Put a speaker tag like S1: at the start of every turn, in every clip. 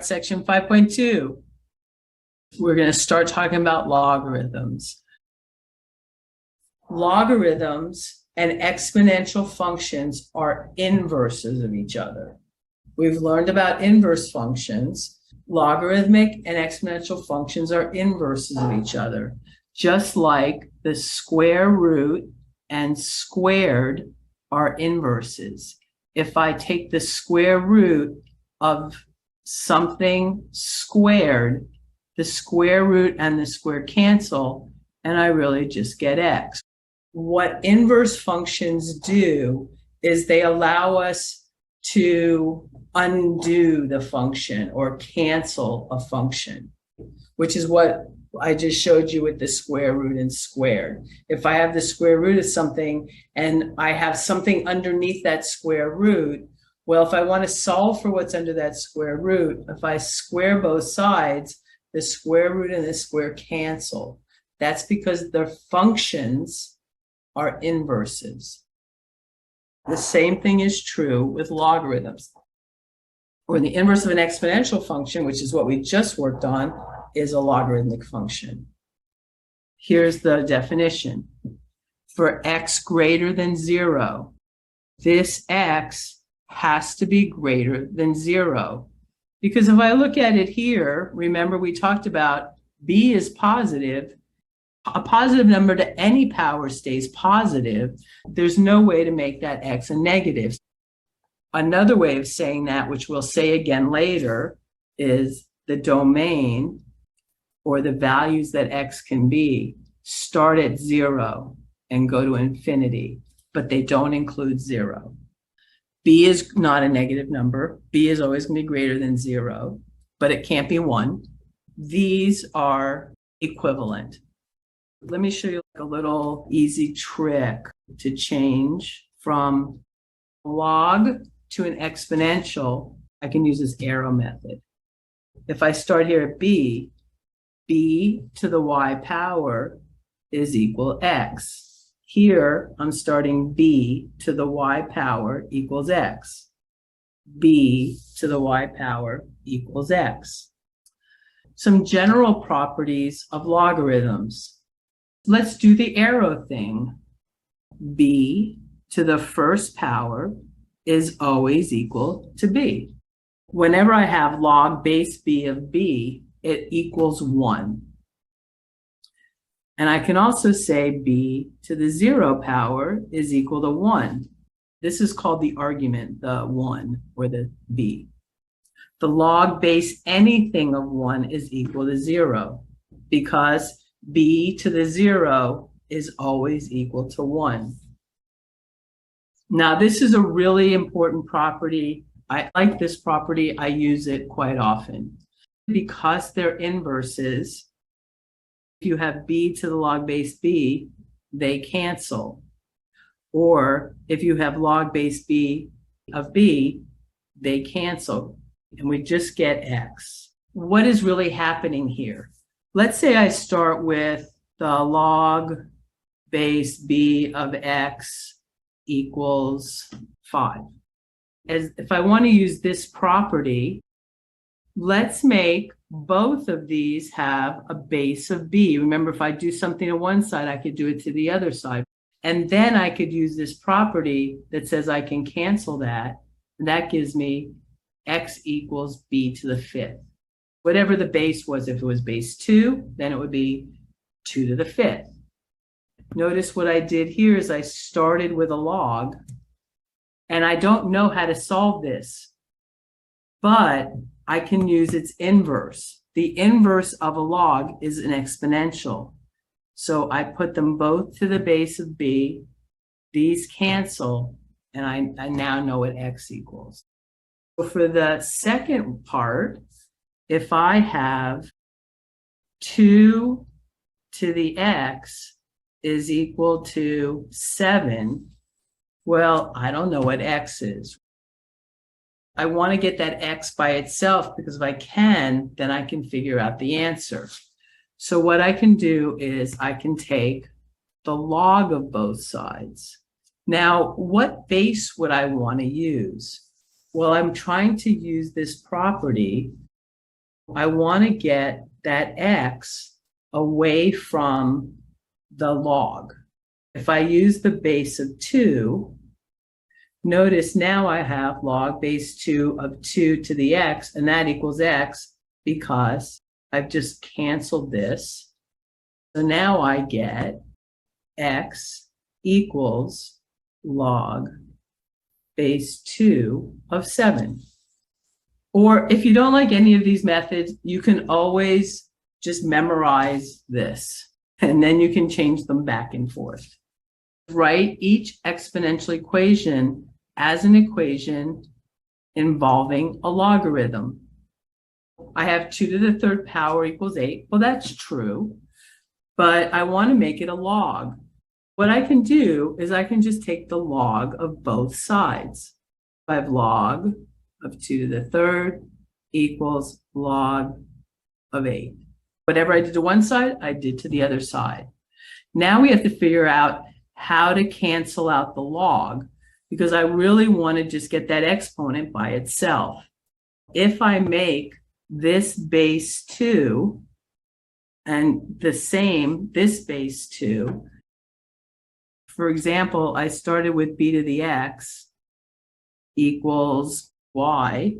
S1: Section 5.2. We're going to start talking about logarithms. Logarithms and exponential functions are inverses of each other. We've learned about inverse functions. Logarithmic and exponential functions are inverses of each other, just like the square root and squared are inverses. If I take the square root of something squared, the square root and the square cancel, and I really just get x. What inverse functions do is they allow us to undo the function or cancel a function, which is what I just showed you with the square root and squared. If I have the square root of something and I have something underneath that square root, well, if I want to solve for what's under that square root, if I square both sides, the square root and the square cancel. That's because the functions are inverses. The same thing is true with logarithms. Or the inverse of an exponential function, which is what we just worked on, is a logarithmic function. Here's the definition. For x greater than 0, this x has to be greater than 0. Because if I look at it here, remember we talked about b is positive. A positive number to any power stays positive. There's no way to make that x a negative. Another way of saying that, which we'll say again later, is the domain or the values that x can be start at 0 and go to infinity, but they don't include 0. B is not a negative number. B is always going to be greater than 0, but it can't be 1. These are equivalent. Let me show you a little easy trick to change from log to an exponential. I can use this arrow method. If I start here at b, b to the y power is equal x. Here, I'm starting b to the y power equals x. B to the y power equals x. Some general properties of logarithms. Let's do the arrow thing. B to the first power is always equal to b. Whenever I have log base b of b, it equals 1. And I can also say b to the 0 power is equal to 1. This is called the argument, the 1 or the b. The log base anything of 1 is equal to 0 because b to the 0 is always equal to 1. Now, this is a really important property. I like this property. I use it quite often. Because they're inverses, if you have b to the log base b, they cancel. Or if you have log base b of b, they cancel. And we just get x. What is really happening here? Let's say I start with the log base b of x equals 5. If I want to use this property, let's make both of these have a base of b. Remember, if I do something on one side, I could do it to the other side. And then I could use this property that says I can cancel that. And that gives me x equals b to the 5th. Whatever the base was, if it was base 2, then it would be 2 to the 5th. Notice what I did here is I started with a log, and I don't know how to solve this, but I can use its inverse. The inverse of a log is an exponential. So I put them both to the base of b. These cancel, and I now know what x equals. So for the second part, if I have 2 to the x is equal to 7, well, I don't know what x is. I want to get that x by itself because if I can, then I can figure out the answer. So what I can do is I can take the log of both sides. Now, what base would I want to use? Well, I'm trying to use this property I want to get that x away from the log. If I use the base of 2, notice now I have log base 2 of 2 to the x, and that equals x because I've just canceled this. So now I get x equals log base 2 of 7. Or if you don't like any of these methods, you can always just memorize this, and then you can change them back and forth. Write each exponential equation as an equation involving a logarithm. I have 2 to the third power equals 8. Well, that's true, but I want to make it a log. What I can do is I can just take the log of both sides. I have log of 2 to the third equals log of 8. Whatever I did to one side, I did to the other side. Now we have to figure out how to cancel out the log, because I really want to just get that exponent by itself. If I make this base 2 and the same, this base 2, for example, I started with b to the x equals y.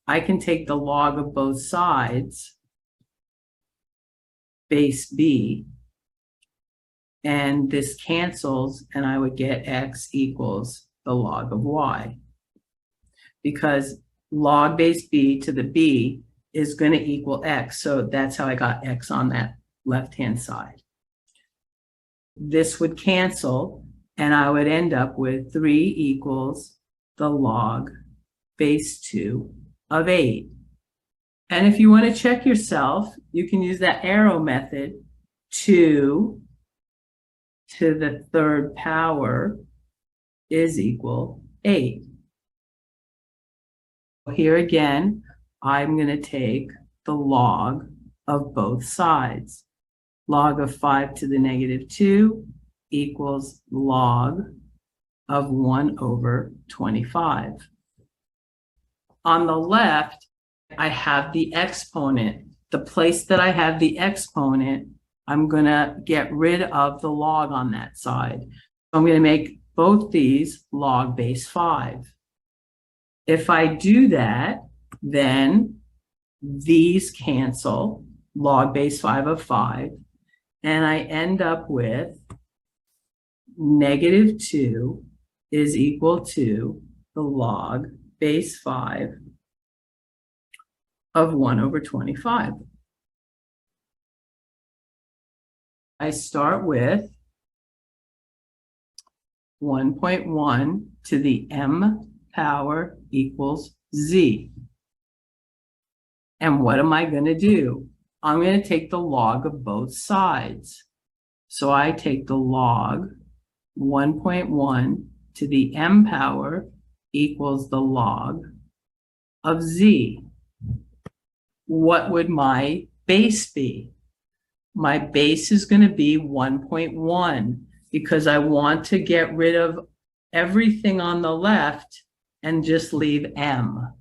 S1: I can take the log of both sides, base b, and this cancels, and I would get x equals the log of y. Because log base b to the b is going to equal x, so that's how I got x on that left-hand side. This would cancel, and I would end up with 3 equals the log base 2 of 8. And if you want to check yourself, you can use that arrow method. 2 to the third power is equal 8. Here again, I'm going to take the log of both sides. Log of 5 to the negative 2 equals log of 1 over 25. On the left, I have the exponent. The place that I have the exponent, I'm going to get rid of the log on that side. So I'm going to make both these log base 5. If I do that, then these cancel, log base 5 of 5, and I end up with negative 2 is equal to the log base 5 of 1 over 25. I start with 1.1 to the m power equals z. And what am I going to do? I'm going to take the log of both sides. So I take the log 1.1 to the m power equals the log of z. What would my base be? My base is going to be 1.1 because I want to get rid of everything on the left and just leave m.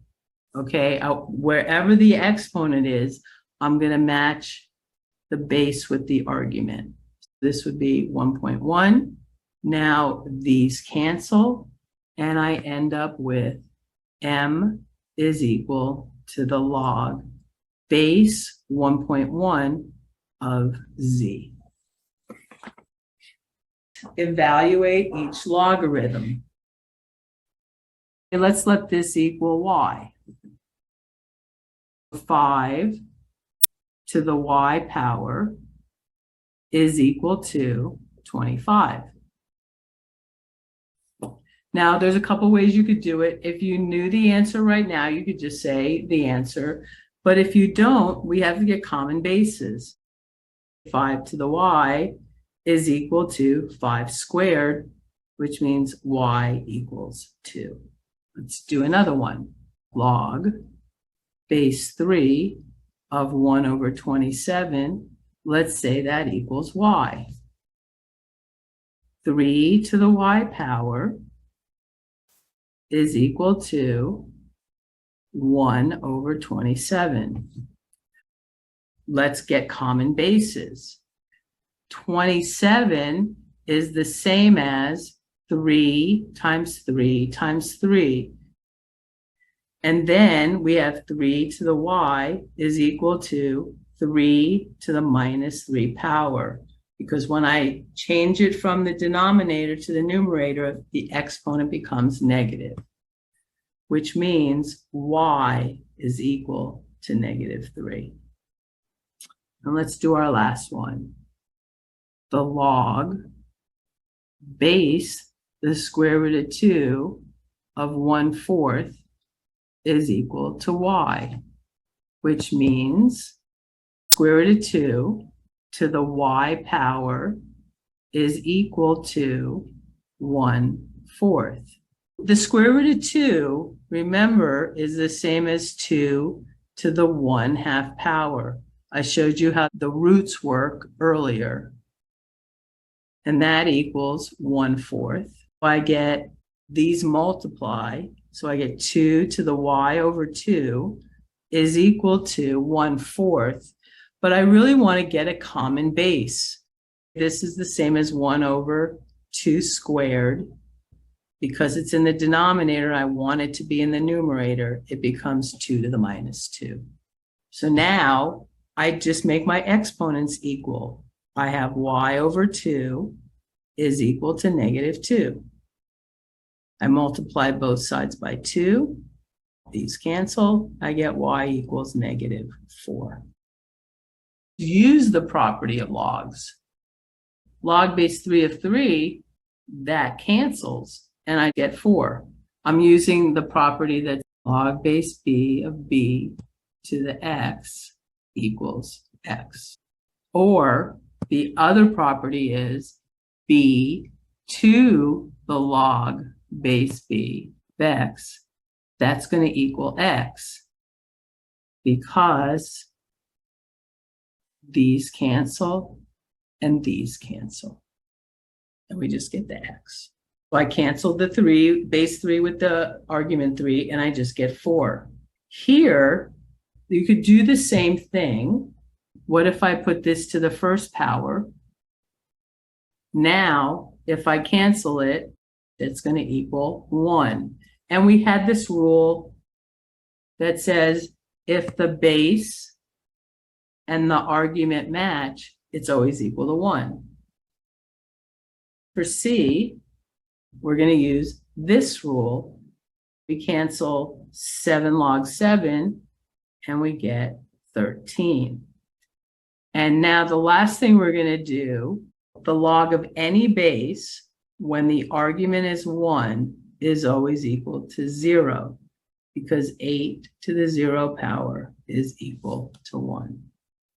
S1: Okay, wherever the exponent is, I'm going to match the base with the argument. This would be 1.1. Now these cancel, and I end up with m is equal to the log base 1.1 of z. Evaluate each logarithm. Okay, let's let this equal y. 5 to the y power is equal to 25. Now, there's a couple ways you could do it. If you knew the answer right now, you could just say the answer. But if you don't, we have to get common bases. 5 to the y is equal to 5 squared, which means y equals 2. Let's do another one. Log base 3 of 1 over 27. Let's say that equals y. 3 to the y power is equal to 1 over 27. let's get common bases. 27 is the same as 3 times 3 times 3. And then we have 3 to the y is equal to 3 to the minus 3 power. Because when I change it from the denominator to the numerator, the exponent becomes negative, which means y is equal to negative 3. And let's do our last one. The log base the square root of 2 of 1/4 is equal to y, which means square root of 2 to the y power is equal to 1/4. The square root of 2, remember, is the same as 2 to the 1/2 power. I showed you how the roots work earlier. And that equals 1/4. I get these multiply, so I get 2 to the y over 2 is equal to 1/4. But I really want to get a common base. This is the same as 1 over 2 squared. Because it's in the denominator, I want it to be in the numerator. It becomes 2 to the minus 2. So now I just make my exponents equal. I have y over 2 is equal to negative 2. I multiply both sides by 2. These cancel. I get y equals negative 4. Use the property of logs. Log base 3 of 3, that cancels, and I get 4. I'm using the property that log base b of b to the x equals x. Or the other property is b to the log base b of x. That's going to equal x because these cancel and these cancel. And we just get the x. So I canceled the 3, base 3 with the argument 3, and I just get 4. Here, you could do the same thing. What if I put this to the first power? Now, if I cancel it, it's going to equal 1. And we had this rule that says if the base and the argument match, it's always equal to 1. For C, we're going to use this rule. We cancel 7 log 7, and we get 13. And now the last thing we're going to do, the log of any base, when the argument is 1, is always equal to 0, because 8 to the 0 power is equal to 1.